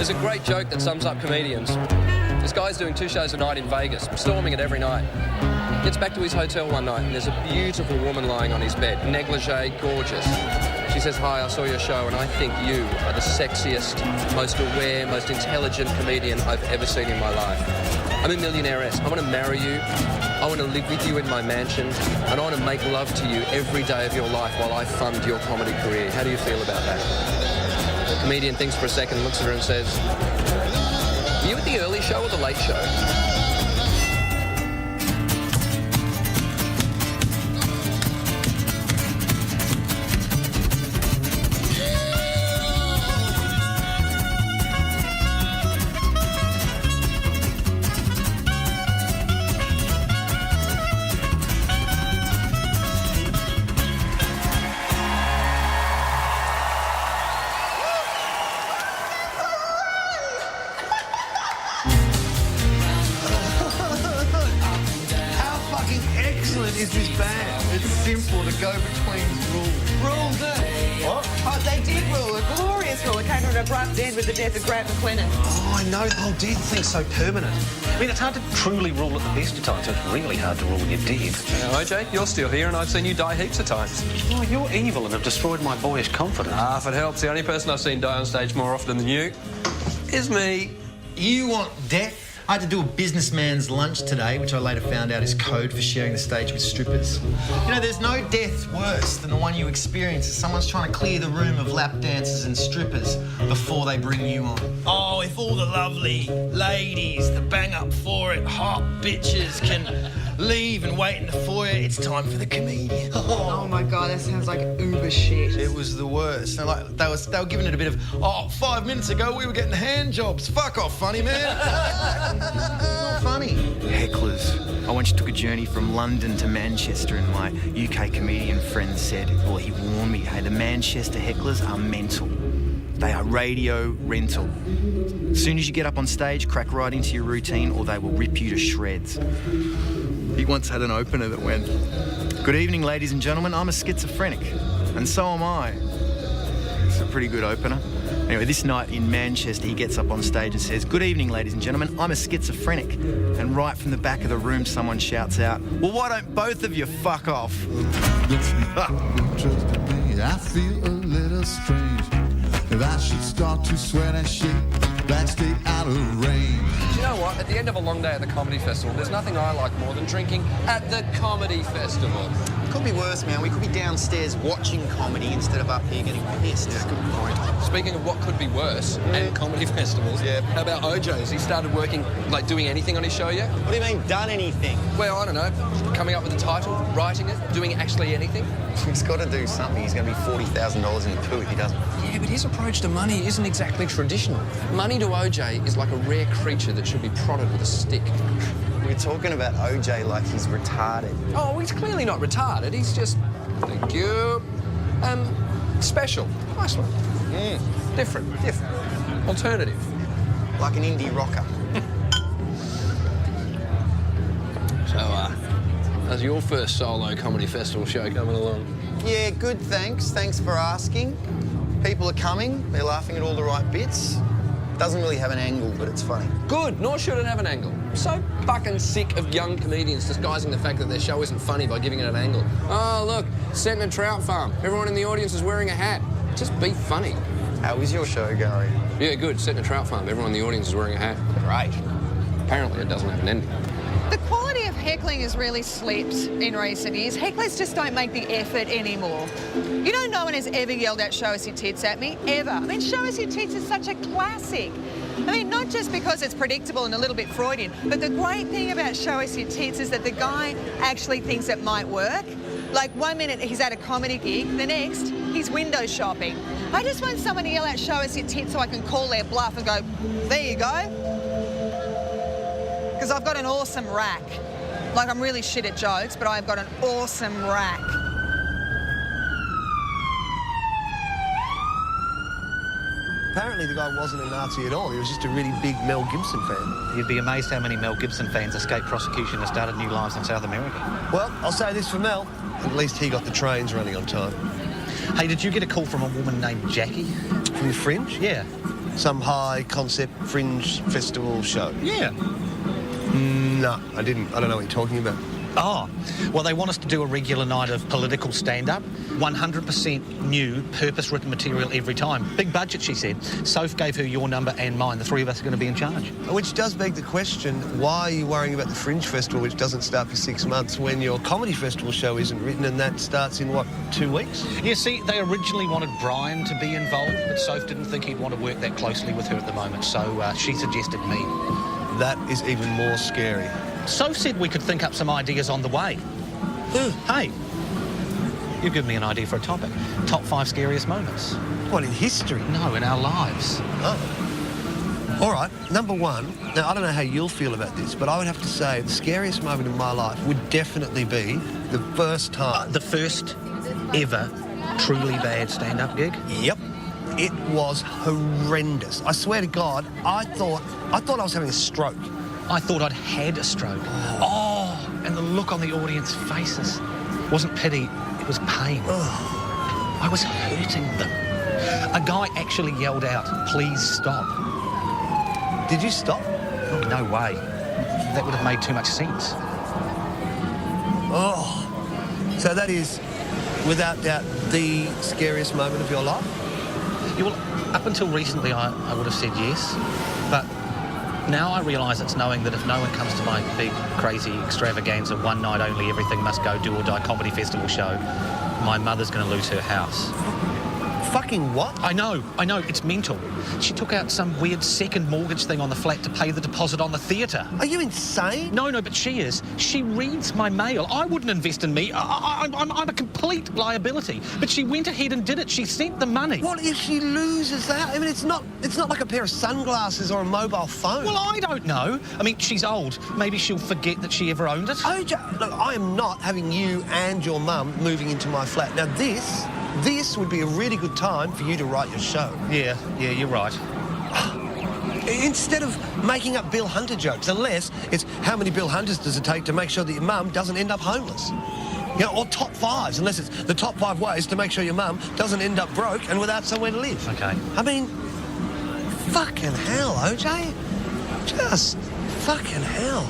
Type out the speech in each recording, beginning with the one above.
There's a great joke that sums up comedians. This guy's doing 2 shows a night in Vegas, storming it every night. Gets back to his hotel one night and there's a beautiful woman lying on his bed, negligee, gorgeous. She says, "Hi, I saw your show and I think you are the sexiest, most aware, most intelligent comedian I've ever seen in my life. I'm a millionaire-esque. I want to marry you. I want to live with you in my mansion and I want to make love to you every day of your life while I fund your comedy career. How do you feel about that?" The comedian thinks for a second, looks at her and says, "Are you at the early show or the late show?" Is this band? It's simple to go between rules. Rules, What? Oh, they did rule. A glorious rule. It came to an abrupt end with the death of Grant McLennan. Oh, I know. The whole death thing's so permanent. I mean, it's hard to truly rule at the best of times, so it's really hard to rule when you're dead. OJ, you're still here and I've seen you die heaps of times. Oh, you're evil and have destroyed my boyish confidence. Ah, if it helps, the only person I've seen die on stage more often than you is me. You want death? I had to do a businessman's lunch today, which I later found out is code for sharing the stage with strippers. You know, there's no death worse than the one you experience as someone's trying to clear the room of lap dancers and strippers before they bring you on. Oh, if all the lovely ladies, the bang-up for it, hot bitches can leave and wait in the foyer, it's time for the comedian. Oh my God, that sounds like uber shit. It was the worst. They were giving it a bit of, oh, 5 minutes ago we were getting hand jobs. Fuck off, funny man. Not funny. Hecklers. I once took a journey from London to Manchester and my UK comedian friend said, well, he warned me, hey, the Manchester hecklers are mental. They are radio rental. As soon as you get up on stage, crack right into your routine or they will rip you to shreds. He once had an opener that went, "Good evening, ladies and gentlemen, I'm a schizophrenic, and so am I." It's a pretty good opener. Anyway, this night in Manchester, he gets up on stage and says, "Good evening, ladies and gentlemen, I'm a schizophrenic." And right from the back of the room, someone shouts out, "Well, why don't both of you fuck off?" I feel a little strange. If I should start to sweat and shake, black stay out of range. Do you know what? At the end of a long day at the comedy festival, there's nothing I like more than drinking at the comedy festival. Could be worse, man. We could be downstairs watching comedy instead of up here getting pissed. Yeah, good point. Speaking of what could be worse and comedy festivals, how about OJ? Has he started working, like doing anything on his show yet? What do you mean, done anything? Well, I don't know. Coming up with a title, writing it, doing actually anything? He's got to do something. He's going to be $40,000 in the poo if he doesn't. Yeah, but his approach to money isn't exactly traditional. Money to OJ is like a rare creature that should be prodded with a stick. We're talking about OJ like he's retarded. Oh, he's clearly not retarded. He's just, thank you, special. Nice one. Different. Alternative. Like an indie rocker. So, how's your first solo comedy festival show coming along? Yeah, good, thanks. Thanks for asking. People are coming. They're laughing at all the right bits. Doesn't really have an angle, but it's funny. Good, nor should it have an angle. I'm so fucking sick of young comedians disguising the fact that their show isn't funny by giving it an angle. Oh, look, set in a trout farm. Everyone in the audience is wearing a hat. Just be funny. How is your show going? Yeah, good, set in a trout farm. Everyone in the audience is wearing a hat. Great. Apparently it doesn't have an ending. The quality of heckling has really slipped in recent years. Hecklers just don't make the effort anymore. You know, no one has ever yelled out, "Show us your tits" at me, ever. I mean, "Show us your tits" is such a classic. I mean, not just because it's predictable and a little bit Freudian, but the great thing about "Show us your tits" is that the guy actually thinks it might work. Like, 1 minute he's at a comedy gig, the next he's window shopping. I just want someone to yell out, "Show us your tits," so I can call their bluff and go, "There you go." Because I've got an awesome rack. Like, I'm really shit at jokes, but I've got an awesome rack. Apparently the guy wasn't a Nazi at all. He was just a really big Mel Gibson fan. You'd be amazed how many Mel Gibson fans escaped prosecution and started new lives in South America. Well, I'll say this for Mel. At least he got the trains running on time. Hey, did you get a call from a woman named Jackie? From the Fringe? Yeah. Some high-concept fringe festival show? Yeah. No, I didn't. I don't know what you're talking about. Oh, well, they want us to do a regular night of political stand-up. 100% new, purpose-written material every time. Big budget, she said. Soph gave her your number and mine. The three of us are going to be in charge. Which does beg the question, why are you worrying about the Fringe Festival, which doesn't start for 6 months, when your comedy festival show isn't written and that starts in, what, 2 weeks? Yeah, see, they originally wanted Brian to be involved, but Soph didn't think he'd want to work that closely with her at the moment, so she suggested me. That is even more scary. Soph said we could think up some ideas on the way. Hey, you give me an idea for a topic. Top 5 scariest moments. What, in history? No, in our lives. Oh. All right, number 1. Now, I don't know how you'll feel about this, but I would have to say the scariest moment in my life would definitely be the first time. The first ever truly bad stand-up gig? Yep. It was horrendous. I swear to God, I thought I was having a stroke. I thought I'd had a stroke. Oh, and the look on the audience faces. It wasn't pity, it was pain. Oh. I was hurting them. A guy actually yelled out, "Please stop." Did you stop? Oh, no way. That would have made too much sense. Oh. So that is, without doubt, the scariest moment of your life? Yeah, well, up until recently, I would have said yes, but now I realise it's knowing that if no one comes to my big, crazy extravaganza, one night only, everything must go, do or die comedy festival show, my mother's going to lose her house. Fucking what? I know, it's mental. She took out some weird second mortgage thing on the flat to pay the deposit on the theatre. Are you insane? No, but she is. She reads my mail. I wouldn't invest in me. I'm a complete liability. But she went ahead and did it. She sent the money. What if she loses that? I mean, it's not like a pair of sunglasses or a mobile phone. Well, I don't know. I mean, she's old. Maybe she'll forget that she ever owned it. OJ, look, I am not having you and your mum moving into my flat. Now, this would be a really good time for you to write your show. Yeah, you're right. Instead of making up Bill Hunter jokes, unless it's how many Bill Hunters does it take to make sure that your mum doesn't end up homeless? You know, or top 5s, unless it's the top 5 ways to make sure your mum doesn't end up broke and without somewhere to live. Okay. I mean, fucking hell, OJ. Just fucking hell.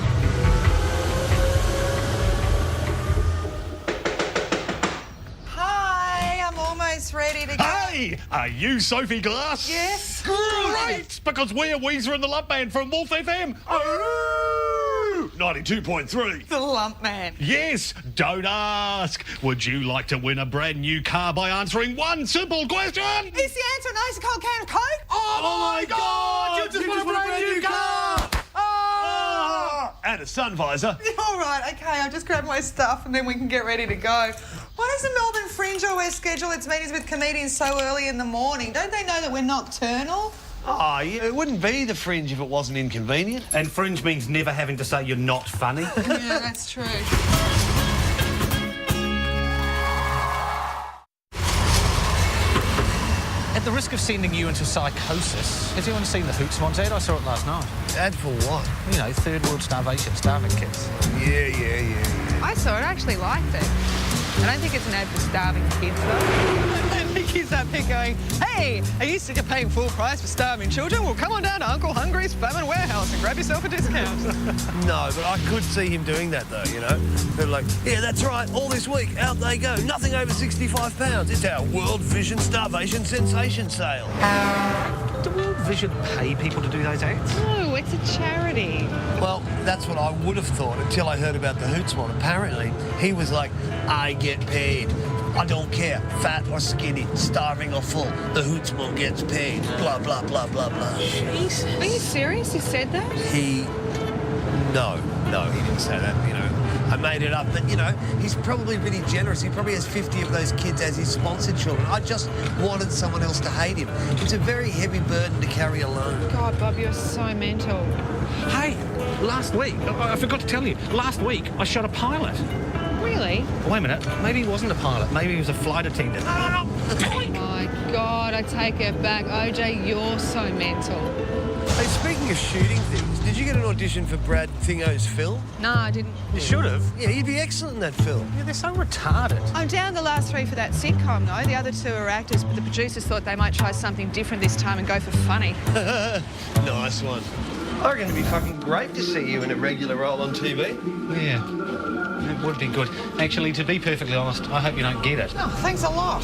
Ready to go. Hey, are you Sophie Glass? Yes. Great, because we're Weezer and the Lump Band from Wolf FM. Oh, 92.3. The Lump Man. Yes, don't ask. Would you like to win a brand new car by answering one simple question? Is the answer an ice cold can of Coke? Oh my God! You just won a brand new car! And a sun visor. All right, OK, I'll just grab my stuff and then we can get ready to go. Why does the Melbourne Fringe always schedule its meetings with comedians so early in the morning? Don't they know that we're nocturnal? Oh, yeah, it wouldn't be the Fringe if it wasn't inconvenient. And Fringe means never having to say you're not funny. Yeah, that's true. At the risk of sending you into psychosis, has anyone seen the Hoots Swans ad? I saw it last night. Ad for what? You know, third world starvation, starving kids. Yeah. I saw it. I actually liked it. I don't think it's an ad for starving kids, though. And the kids up here going, hey, are you sick of paying full price for starving children? Well, come on down to Uncle Hungry's Famine Warehouse and grab yourself a discount. No, but I could see him doing that, though, you know? They're like, yeah, that's right, all this week, out they go, nothing over £65. It's our World Vision Starvation Sensation Sale. Do World Vision pay people to do those ads? No, it's a charity. Well, that's what I would have thought until I heard about the Hoots one. Apparently, he was like, I get paid. I don't care, fat or skinny, starving or full. The Hootsman gets paid. Blah, blah, blah, blah, blah. Jeez. Are you serious? He said that? No, he didn't say that, you know. I made it up, but, you know, he's probably really generous. He probably has 50 of those kids as his sponsored children. I just wanted someone else to hate him. It's a very heavy burden to carry alone. God, Bob, you're so mental. Hey, last week, I forgot to tell you, last week I shot a pilot. Really? Wait a minute, maybe he wasn't a pilot, maybe he was a flight attendant. Oh my God, I take it back. OJ, you're so mental. Hey, speaking of shooting things, Did you get an audition for Brad Thingo's film? No, I didn't. You should have. Yeah, you'd be excellent in that film. Yeah, they're so retarded. I'm down the last 3 for that sitcom, though. The other 2 are actors, but the producers thought they might try something different this time and go for funny. Nice one. I reckon it'd be fucking great to see you in a regular role on TV. Yeah, it would be good. Actually, to be perfectly honest, I hope you don't get it. Oh, thanks a lot.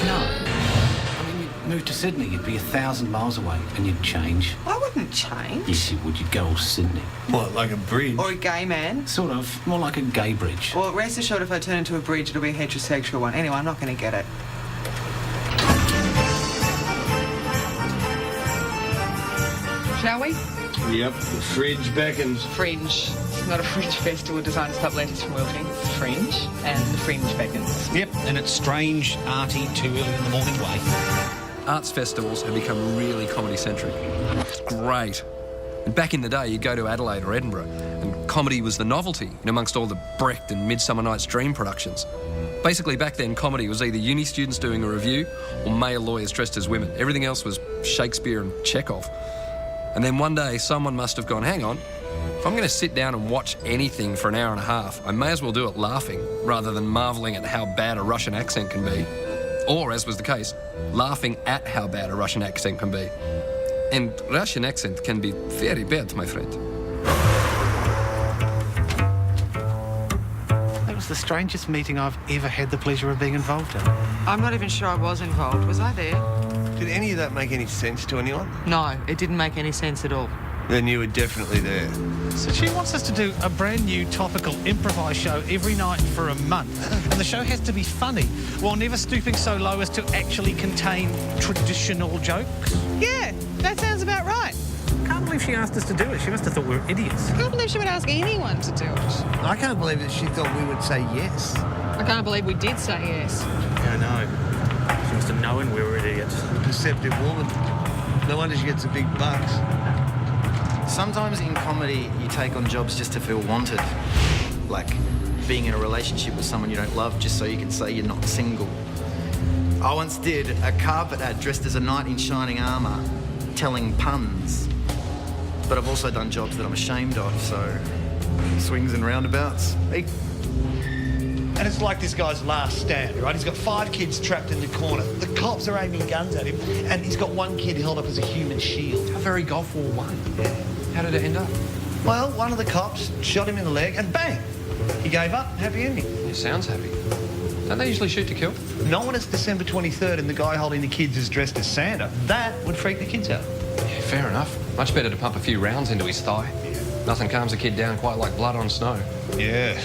No. I mean, you'd move to Sydney, you'd be 1,000 miles away, and you'd change. I wouldn't change. Yes, you would. You'd go all Sydney. What, like a bridge? Or a gay man. Sort of. More like a gay bridge. Well, rest assured, if I turn into a bridge, it'll be a heterosexual one. Anyway, I'm not going to get it. Shall we? Yep, the fridge beckons. Fringe. It's not a fringe festival designed to stop letters from wilting. It's Fringe, and the fringe beckons. Yep, and it's strange, arty, too early in the morning way. Arts festivals have become really comedy-centric. It's great. And back in the day, you'd go to Adelaide or Edinburgh, and comedy was the novelty, amongst all the Brecht and Midsummer Night's Dream productions. Basically, back then, comedy was either uni students doing a review or male lawyers dressed as women. Everything else was Shakespeare and Chekhov. And then one day, someone must have gone, hang on, if I'm going to sit down and watch anything for an hour and a half, I may as well do it laughing, rather than marvelling at how bad a Russian accent can be. Or, as was the case, laughing at how bad a Russian accent can be. And Russian accent can be very bad, my friend. That was the strangest meeting I've ever had the pleasure of being involved in. I'm not even sure I was involved. Was I there? Did any of that make any sense to anyone? No, it didn't make any sense at all. Then you were definitely there. So she wants us to do a brand new topical improvised show every night for a month. And the show has to be funny, while never stooping so low as to actually contain traditional jokes. Yeah, that sounds about right. Can't believe she asked us to do it. She must have thought we were idiots. I can't believe she would ask anyone to do it. I can't believe that she thought we would say yes. I can't believe we did say yes. Yeah, I know. She must have known we were idiots. Perceptive woman. No wonder she gets the big bucks. Sometimes in comedy, you take on jobs just to feel wanted. Like being in a relationship with someone you don't love just so you can say you're not single. I once did a carpet ad dressed as a knight in shining armour, telling puns. But I've also done jobs that I'm ashamed of, so swings and roundabouts. Hey. And it's like this guy's last stand, right? He's got 5 kids trapped in the corner. The cops are aiming guns at him, and he's got 1 kid held up as a human shield. How very Gulf War One. Yeah. How did it end up? Well, one of the cops shot him in the leg, and bang! He gave up. Happy ending. It sounds happy. Don't they usually shoot to kill? Not when it's December 23rd and the guy holding the kids is dressed as Santa. That would freak the kids out. Yeah, fair enough. Much better to pump a few rounds into his thigh. Nothing calms a kid down quite like blood on snow. Yeah.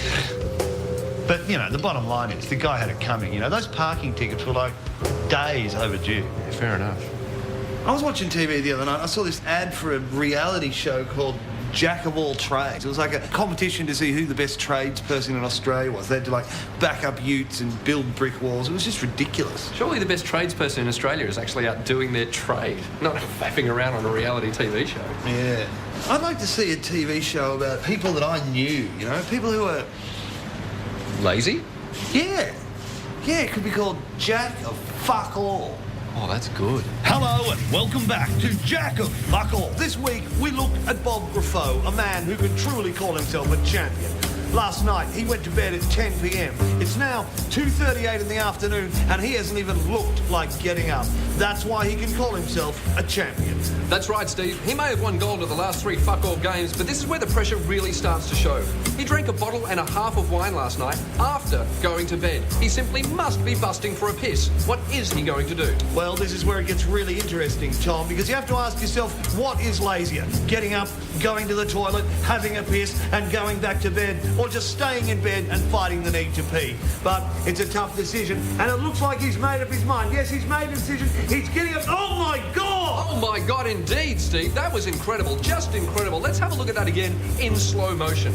But, you know, the bottom line is the guy had it coming. You know, those parking tickets were like days overdue. Yeah, fair enough. I was watching TV the other night. I saw this ad for a reality show called Jack of All Trades. It was like a competition to see who the best tradesperson in Australia was. They had to, like, back up utes and build brick walls. It was just ridiculous. Surely the best tradesperson in Australia is actually out doing their trade, not faffing around on a reality TV show. Yeah. I'd like to see a TV show about people that I knew, you know, people who are... Lazy? Yeah. Yeah, it could be called Jack of Fuck All. Oh, that's good. Hello and welcome back to Jack of Fuck All. This week, we look at Bob Graffoe, a man who can truly call himself a champion. Last night, he went to bed at 10 p.m. It's now 2:38 in the afternoon, and he hasn't even looked like getting up. That's why he can call himself a champion. That's right, Steve. He may have won gold at the last 3 fuck-all games, but this is where the pressure really starts to show. He drank a bottle and a half of wine last night after going to bed. He simply must be busting for a piss. What is he going to do? Well, this is where it gets really interesting, Tom, because you have to ask yourself, what is lazier? Getting up, going to the toilet, having a piss, and going back to bed, or just staying in bed and fighting the need to pee? But it's a tough decision, and it looks like he's made up his mind. Yes, he's made a decision. He's getting up. Oh, my God! Oh, my God, indeed, Steve. That was incredible. Just incredible. Let's have a look at that again in slow motion.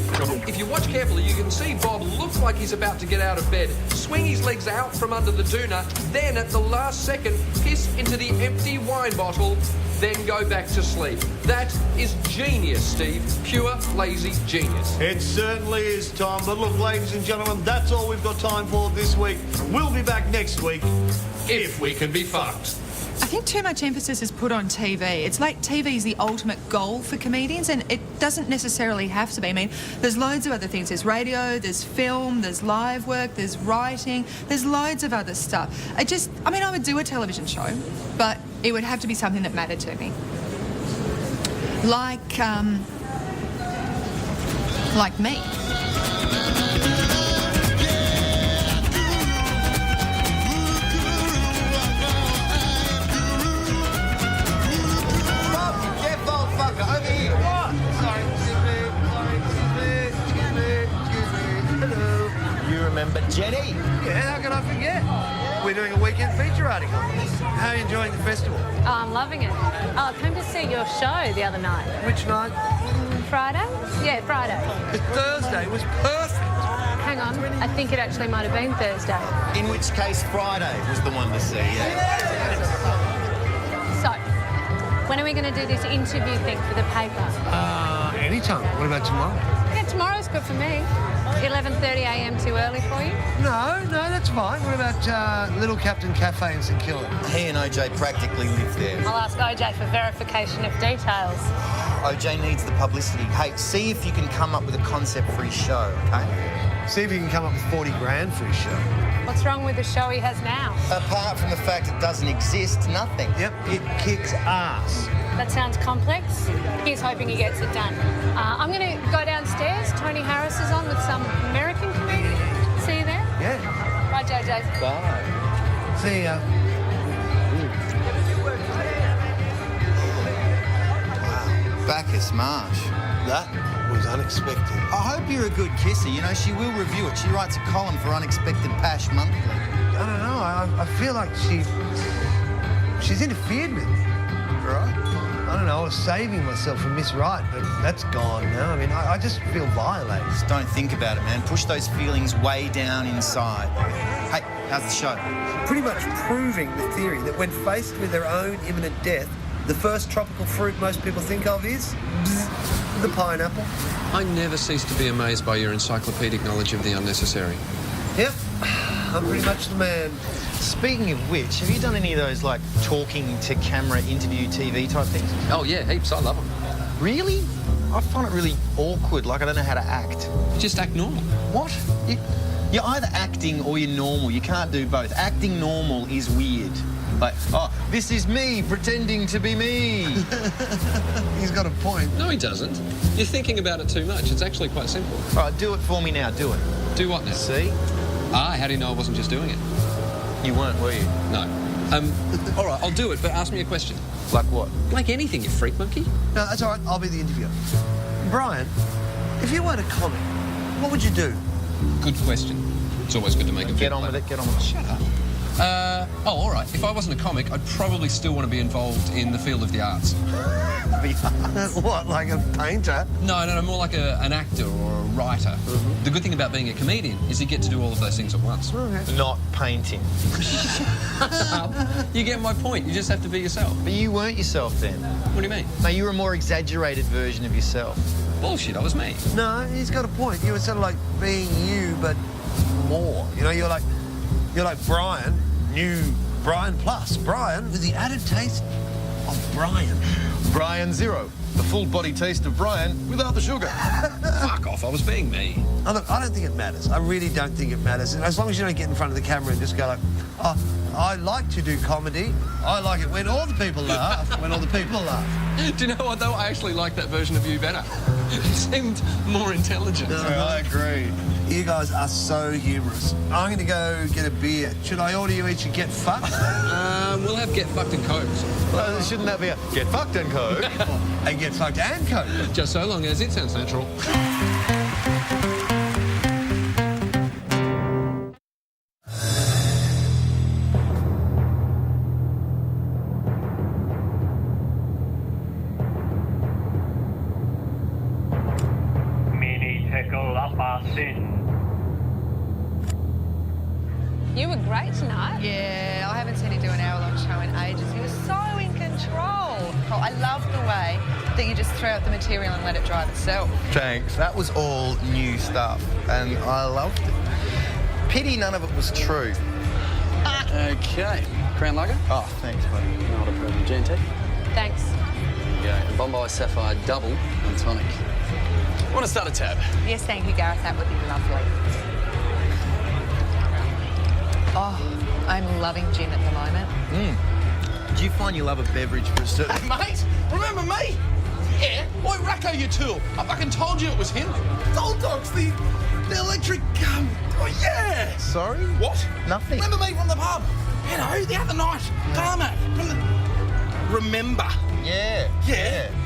If you watch carefully, you can see Bob looks like he's about to get out of bed, swing his legs out from under the doona, then at the last second, piss into the empty wine bottle, then go back to sleep. That is genius, Steve. Pure, lazy genius. It certainly is, Tom. But look, ladies and gentlemen, that's all we've got time for this week. We'll be back next week. If we can be fucked. I think too much emphasis is put on TV. It's like TV is the ultimate goal for comedians, and it doesn't necessarily have to be. I mean, there's loads of other things. There's radio, there's film, there's live work, there's writing, there's loads of other stuff. I would do a television show, but it would have to be something that mattered to me. Like me. Remember Jenny? Yeah, how can I forget? We're doing a weekend feature article. How are you enjoying the festival? Oh, I'm loving it. I came to see your show the other night. Which night? Friday? Yeah, Friday. Thursday was perfect. Hang on, I think it actually might have been Thursday. In which case Friday was the one to see, yeah. So, when are we going to do this interview thing for the paper? Anytime. What about tomorrow? Yeah, tomorrow's good for me. 11:30 a.m. too early for you? No, that's fine. What about Little Captain Cafe in St Kilda? He and OJ practically live there. I'll ask OJ for verification of details. OJ needs the publicity. Hey, see if you can come up with a concept for his show, okay? See if you can come up with 40 grand for his show. What's wrong with the show he has now? Apart from the fact it doesn't exist, nothing. Yep, it kicks ass. That sounds complex. He's hoping he gets it done. I'm going to go downstairs. Tony Harris is on with some American comedian. See you there? Yeah. Bye, JJ. Bye. See ya. Wow. Bacchus Marsh. That was unexpected. I hope you're a good kisser. You know, she will review it. She writes a column for Unexpected Pash Monthly. I don't know. I feel like she's interfered with me. Right? I don't know. I was saving myself from Miss Right, but that's gone now. I mean, I just feel violated. Just don't think about it, man. Push those feelings way down inside. Hey, how's the show? Pretty much proving the theory that when faced with their own imminent death, the first tropical fruit most people think of is the pineapple. I never cease to be amazed by your encyclopedic knowledge of the unnecessary. Yep, I'm pretty much the man. Speaking of which, have you done any of those, like, talking to camera interview TV type things? Oh, yeah, heaps. I love them. Really? I find it really awkward, like I don't know how to act. Just act normal. What? You're either acting or you're normal. You can't do both. Acting normal is weird. Like, oh, this is me pretending to be me. He's got a point. No, he doesn't. You're thinking about it too much. It's actually quite simple. All right, do it for me now. Do it. Do what now? See? How do you know I wasn't just doing it? You weren't, were you? No. All right, I'll do it, but ask me a question. Like what? Like anything, you freak monkey. No, that's all right. I'll be the interviewer. Brian, if you weren't a comic, what would you do? Good question. It's always good to make a Get on with it, get on with it. Shut up. All right. If I wasn't a comic, I'd probably still want to be involved in the field of the arts. What, like a painter? No, more like an actor or a writer. Mm-hmm. The good thing about being a comedian is you get to do all of those things at once. Okay. Not painting. You get my point. You just have to be yourself. But you weren't yourself then. What do you mean? No, you were a more exaggerated version of yourself. Bullshit, I was me. No, he's got a point. You were sort of like being you, but more. You know, you're like Brian, new Brian Plus. Brian with the added taste of Brian. Brian Zero. The full body taste of Brian without the sugar. Fuck off, I was being me. Oh, look, I don't think it matters. I really don't think it matters. And as long as you don't get in front of the camera and just go like, oh, I like to do comedy. I like it when all the people laugh, when all the people laugh. Do you know what, though? I actually like that version of you better. It seemed more intelligent. I agree. You guys are so humorous. I'm going to go get a beer. Should I order you each a Get Fucked? We'll have Get Fucked and Cokes. Well, shouldn't that be a Get Fucked and Coke? A Get Fucked and Coke. Just so long as it sounds natural. You were great tonight. Yeah, I haven't seen you do an hour-long show in ages. You were so in control. Oh, I love the way that you just throw out the material and let it drive itself. Thanks. That was all new stuff, and I loved it. Pity none of it was true. Okay. Crown Lager? Oh, thanks, buddy. Not a problem. G&T? Thanks. Yeah, and Bombay Sapphire double and tonic. Want to start a tab? Yes, thank you, Gareth. That would be lovely. Oh, I'm loving gin at the moment. Do you find you love a beverage for a certain... Hey, mate, remember me? Yeah, boy, Racco, you tool. I fucking told you it was him. Zoltox, the electric... oh, yeah. Sorry? What? Nothing. Remember me from the pub? You know, the other night. Tarmac. From the... Remember? Yeah.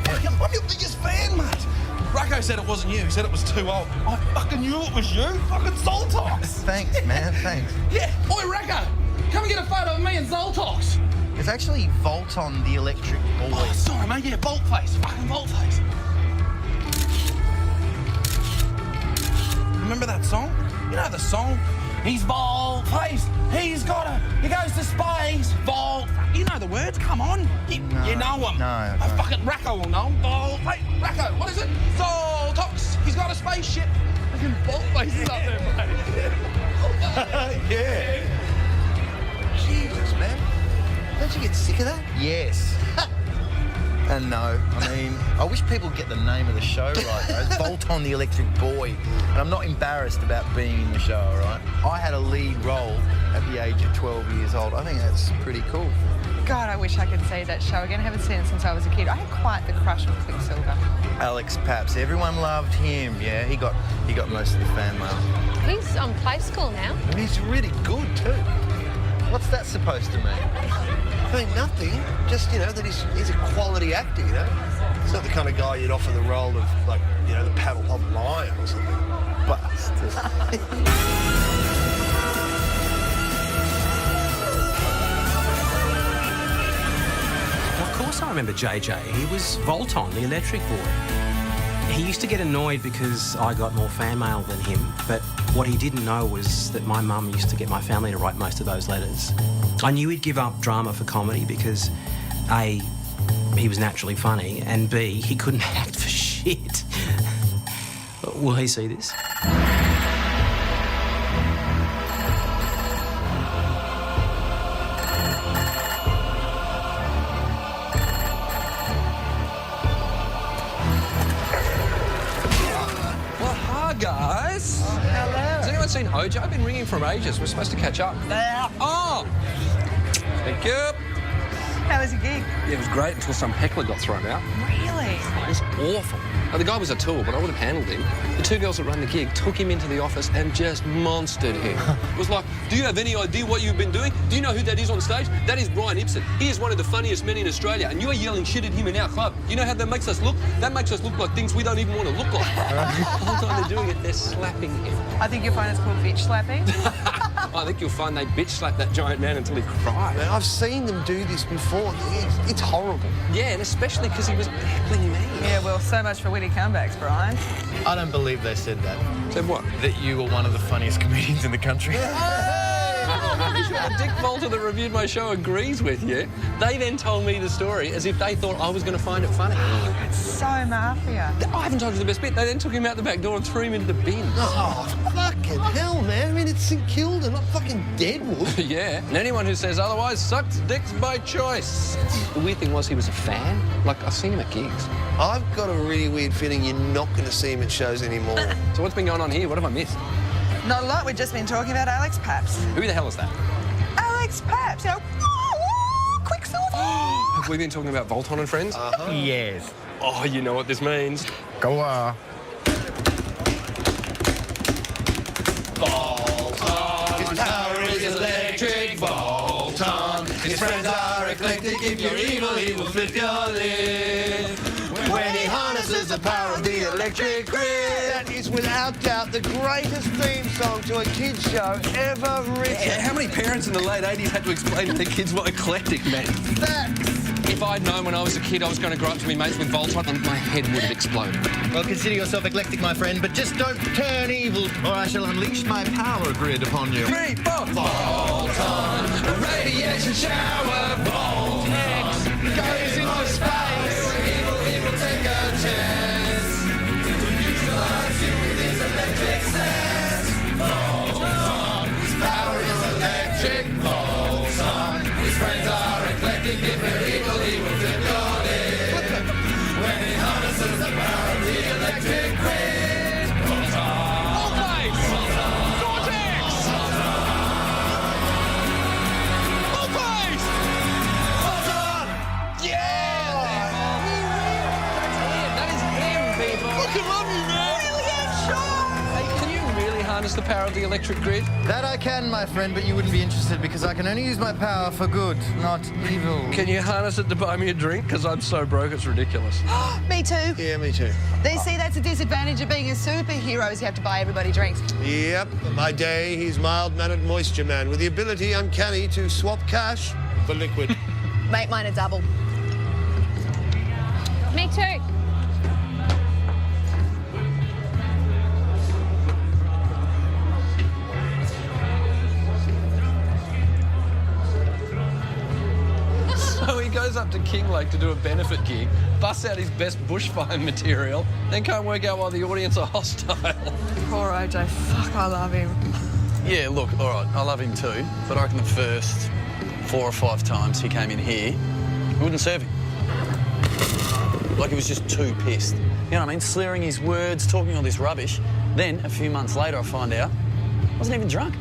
Fucking, I'm your biggest fan, mate. Racco said it wasn't you. He said it was too old. I fucking knew it was you. Fucking Zoltox. Thanks, man, thanks. Yeah, boy, Racco, come and get a photo of me and Zoltox. It's actually Volton the Electric Boy. Oh, sorry, mate. Yeah, Voltface. Fucking Voltface. Remember that song? You know the song? He's Voltface. He goes to space. Volt. You know the words. Come on. You know them. No. Fucking Racco will know them. Voltface. Racco, what is it? Zoltox. He's got a spaceship. Fucking Voltface is up there, mate. Yeah. Jesus, man. Don't you get sick of that? Yes. And no, I mean, I wish people would get the name of the show right, though. It's Volton the Electric Boy. And I'm not embarrassed about being in the show, all right? I had a lead role at the age of 12 years old. I think that's pretty cool. God, I wish I could see that show again. I haven't seen it since I was a kid. I had quite the crush on Quicksilver. Alex Paps, everyone loved him, yeah? He got most of the fan mail. He's on Play School now. And he's really good, too. What's that supposed to mean? I mean, nothing. Just, you know, that he's a quality actor, you know? He's not the kind of guy you'd offer the role of, like, you know, the paddle hop lion or something. Bastard. Of course I remember JJ. He was Volton, the electric boy. He used to get annoyed because I got more fan mail than him, but what he didn't know was that my mum used to get my family to write most of those letters. I knew he'd give up drama for comedy because, A, he was naturally funny, and B, he couldn't act for shit. Will he see this? Guys. Hello. Has anyone seen Hojo? I've been ringing for ages. We're supposed to catch up. Oh! Thank you. How was your gig? Yeah, it was great until some heckler got thrown out. Really? It was awful. Now, the guy was a tool, but I would have handled him. The two girls that run the gig took him into the office and just monstered him. It was like, do you have any idea what you've been doing? Do you know who that is on stage? That is Brian Ibsen. He is one of the funniest men in Australia, and you're yelling shit at him in our club. You know how that makes us look? That makes us look like things we don't even want to look like. The whole time they're doing it, they're slapping him. I think you'll find it's called bitch slapping. I think you'll find they bitch slap that giant man until he cries. Man, I've seen them do this before. It's horrible. Yeah, and especially because he was heckling me. Yeah, well, so much for witty comebacks, Brian. I don't believe they said that. Said what? That you were one of the funniest comedians in the country. The Dick Volter that reviewed my show agrees with you. They then told me the story as if they thought I was going to find it funny. It's so mafia. I haven't told you the best bit. They then took him out the back door and threw him into the bin. Oh, fucking hell, man. I mean, it's St Kilda, not fucking Deadwood. Yeah, and anyone who says otherwise sucks dicks by choice. The weird thing was he was a fan. Like, I've seen him at gigs. I've got a really weird feeling you're not going to see him at shows anymore. So what's been going on here? What have I missed? Not a lot. We've just been talking about Alex Paps. Who the hell is that? Alex Paps, you know, Quicksilver. Have we been talking about Volton and Friends? Yes. Oh, you know what this means. Go on. Volton, his power is electric. Volton, his friends are eclectic. If you're evil, he will flip your lid. When he harnesses the power of the electric grid. That is without doubt the greatest theme song to a kids' show ever written. Yeah, how many parents in the late 80s had to explain to their kids what eclectic meant? If I'd known when I was a kid I was going to grow up to be mates with Volton, my head would have exploded. Well, consider yourself eclectic, my friend, but just don't turn evil, or I shall unleash my power grid upon you. 3, 4. Volton, a radiation shower. Volton goes into space. Evil take a chance to neutralize you with his electric sense. Volton, his power is electric. Volton. harness the power of the electric grid? That I can, my friend, but you wouldn't be interested because I can only use my power for good, not evil. Can you harness it to buy me a drink? Because I'm so broke, it's ridiculous. Me too. Yeah, me too. See, that's a disadvantage of being a superhero is you have to buy everybody drinks. Yep, by day, he's mild-mannered moisture man with the ability uncanny to swap cash for liquid. Make mine a double. Me too. So he goes up to Kinglake to do a benefit gig, busts out his best bushfire material, then can't work out why the audience are hostile. Poor OJ. Fuck, I love him. Yeah, look, all right, I love him too, but I reckon the first 4 or 5 times he came in here, we wouldn't serve him. Like he was just too pissed. You know what I mean? Slurring his words, talking all this rubbish. Then, a few months later, I find out he wasn't even drunk.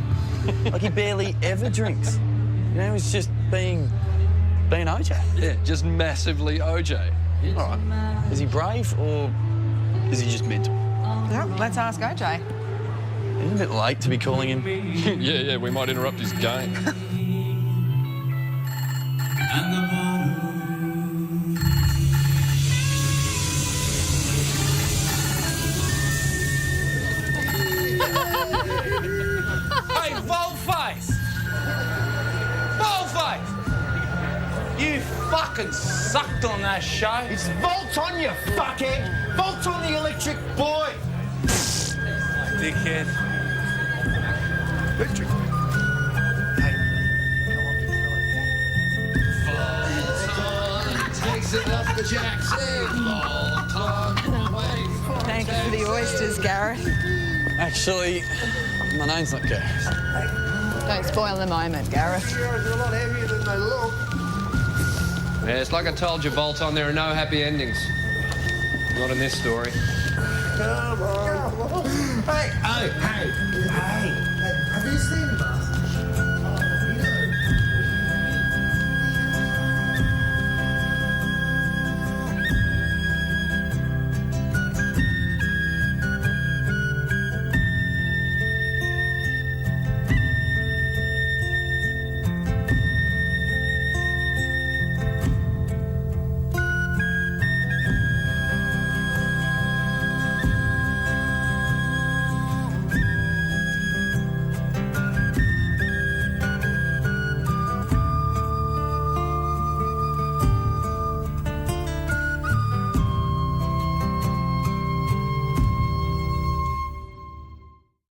Like he barely ever drinks. You know, he's just being OJ. Yeah, just massively OJ. All right. Is he brave or is he just mental? Yep, let's ask OJ. It's a bit late to be calling him. yeah, we might interrupt his game. Hey, Boldface! Boldface! You fucking sucked on that show. It's Volt on, you fuckhead! Volt on the electric boy! Dickhead. Electric. Thank you for the oysters, Gareth. Actually, my name's not Gareth. Don't spoil the moment, Gareth. They're a lot heavier than they look. Yeah, it's like I told you, Bolton, there are no happy endings. Not in this story. Come on. Hey, have you seen Mark?